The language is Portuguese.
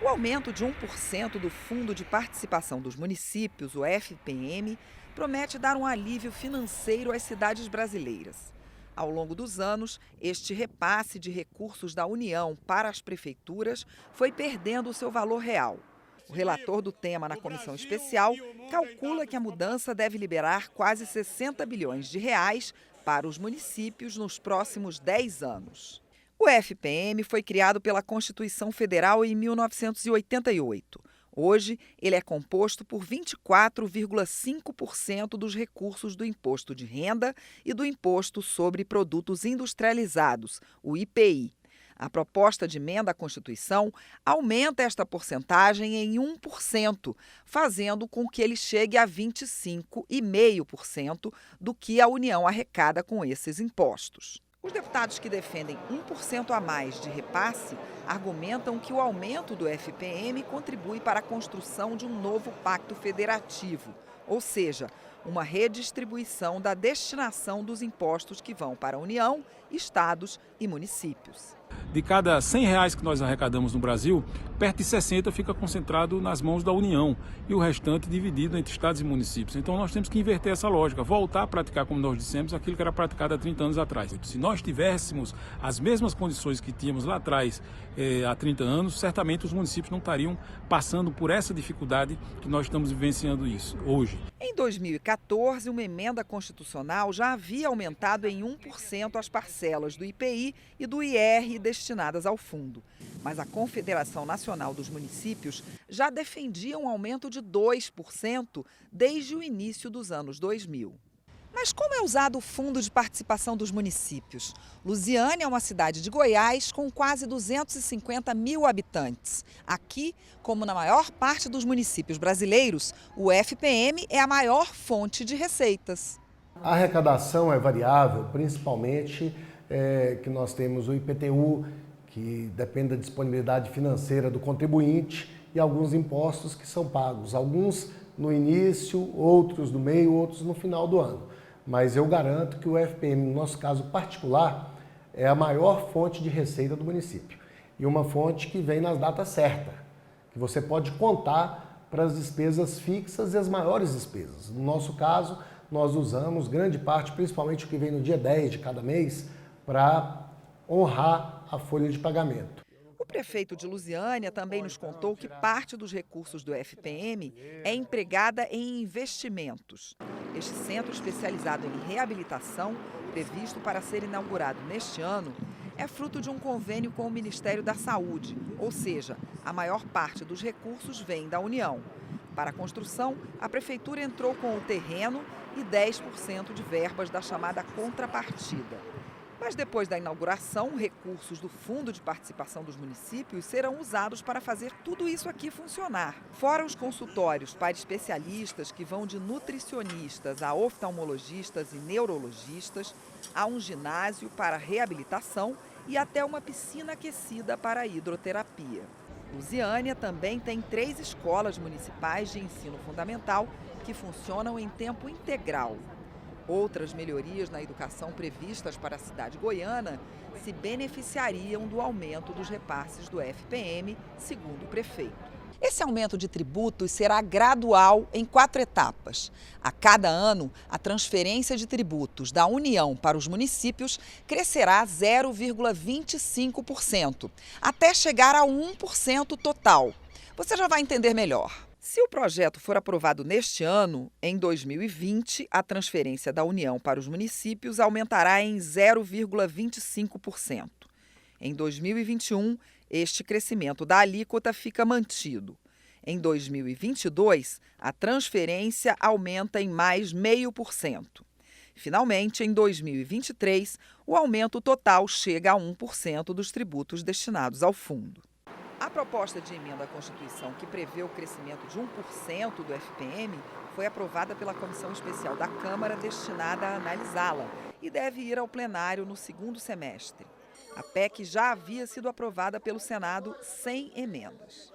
O aumento de 1% do Fundo de Participação dos Municípios, o FPM, promete dar um alívio financeiro às cidades brasileiras. Ao longo dos anos, este repasse de recursos da União para as prefeituras foi perdendo o seu valor real. O relator do tema na comissão especial calcula que a mudança deve liberar quase 60 bilhões de reais para os municípios nos próximos 10 anos. O FPM foi criado pela Constituição Federal em 1988. Hoje, ele é composto por 24,5% dos recursos do Imposto de Renda e do Imposto sobre Produtos Industrializados, o IPI. A proposta de emenda à Constituição aumenta esta porcentagem em 1%, fazendo com que ele chegue a 25,5% do que a União arrecada com esses impostos. Os deputados que defendem 1% a mais de repasse argumentam que o aumento do FPM contribui para a construção de um novo pacto federativo, ou seja, uma redistribuição da destinação dos impostos que vão para a União, estados e municípios. De cada R$ 100 que nós arrecadamos no Brasil, perto de 60 fica concentrado nas mãos da União e o restante dividido entre estados e municípios. Então nós temos que inverter essa lógica, voltar a praticar, como nós dissemos, aquilo que era praticado há 30 anos atrás. Se nós tivéssemos as mesmas condições que tínhamos lá atrás, há 30 anos, certamente os municípios não estariam passando por essa dificuldade que nós estamos vivenciando isso hoje. Em 2014, uma emenda constitucional já havia aumentado em 1% as parcelas do IPI e do IR destinadas ao fundo. Mas a Confederação Nacional dos Municípios já defendia um aumento de 2% desde o início dos anos 2000. Mas como é usado o Fundo de Participação dos Municípios? Lusiânia é uma cidade de Goiás com quase 250 mil habitantes. Aqui, como na maior parte dos municípios brasileiros, o FPM é a maior fonte de receitas. A arrecadação é variável, principalmente que nós temos o IPTU, que depende da disponibilidade financeira do contribuinte, e alguns impostos que são pagos, alguns no início, outros no meio, outros no final do ano. Mas eu garanto que o FPM, no nosso caso particular, é a maior fonte de receita do município. E uma fonte que vem nas datas certas, que você pode contar para as despesas fixas e as maiores despesas. No nosso caso, nós usamos grande parte, principalmente o que vem no dia 10 de cada mês, para honrar a folha de pagamento. O prefeito de Lusiânia também nos contou que parte dos recursos do FPM é empregada em investimentos. Este centro especializado em reabilitação, previsto para ser inaugurado neste ano, é fruto de um convênio com o Ministério da Saúde, ou seja, a maior parte dos recursos vem da União. Para a construção, a prefeitura entrou com o terreno e 10% de verbas da chamada contrapartida. Mas depois da inauguração, recursos do Fundo de Participação dos Municípios serão usados para fazer tudo isso aqui funcionar. Fora os consultórios para especialistas que vão de nutricionistas a oftalmologistas e neurologistas, há um ginásio para reabilitação e até uma piscina aquecida para a hidroterapia. Lusiânia também tem 3 escolas municipais de ensino fundamental que funcionam em tempo integral. Outras melhorias na educação previstas para a cidade goiana se beneficiariam do aumento dos repasses do FPM, segundo o prefeito. Esse aumento de tributos será gradual em 4 etapas. A cada ano, a transferência de tributos da União para os municípios crescerá 0,25%, até chegar a 1% total. Você já vai entender melhor. Se o projeto for aprovado neste ano, em 2020, a transferência da União para os municípios aumentará em 0,25%. Em 2021, este crescimento da alíquota fica mantido. Em 2022, a transferência aumenta em mais 0,5%. Finalmente, em 2023, o aumento total chega a 1% dos tributos destinados ao fundo. A proposta de emenda à Constituição que prevê o crescimento de 1% do FPM foi aprovada pela Comissão Especial da Câmara destinada a analisá-la e deve ir ao plenário no segundo semestre. A PEC já havia sido aprovada pelo Senado sem emendas.